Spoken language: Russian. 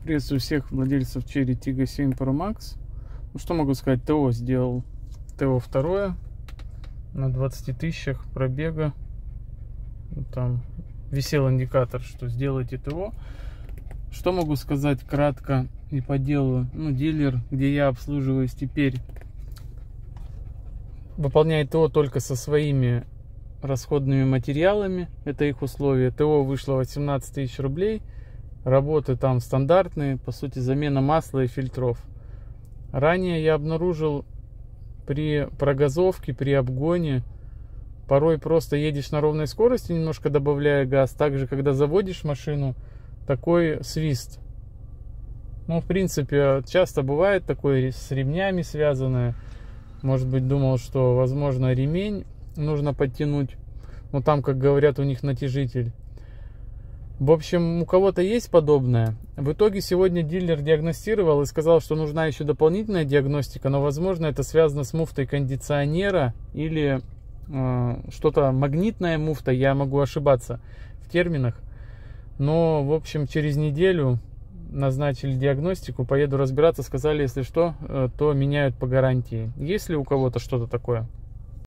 Приветствую всех владельцев Chery Tiggo 7 Pro Max. Ну что могу сказать, ТО сделал. ТО второе на 20 тысячах пробега. Там висел индикатор, что сделайте ТО. Что могу сказать кратко и по делу? Ну, дилер, где я обслуживаюсь теперь, выполняет ТО только со своими расходными материалами. Это их условия. ТО вышло 18 тысяч рублей. Работы там стандартные, по сути, замена масла и фильтров. Ранее я обнаружил при прогазовке, при обгоне, порой просто едешь на ровной скорости, немножко добавляя газ. Также, когда заводишь машину, такой свист. Ну, в принципе, часто бывает такое с ремнями связанное. Может быть, думал, что, возможно, ремень нужно подтянуть. Но там, как говорят, у них натяжитель. В общем, у кого-то есть подобное. В итоге сегодня дилер диагностировал и сказал, что нужна еще дополнительная диагностика, но, возможно, это связано с муфтой кондиционера или что-то магнитная муфта. Я могу ошибаться в терминах. Но, в общем, через неделю назначили диагностику, поеду разбираться. Сказали, если что, то меняют по гарантии. Есть ли у кого-то что-то такое?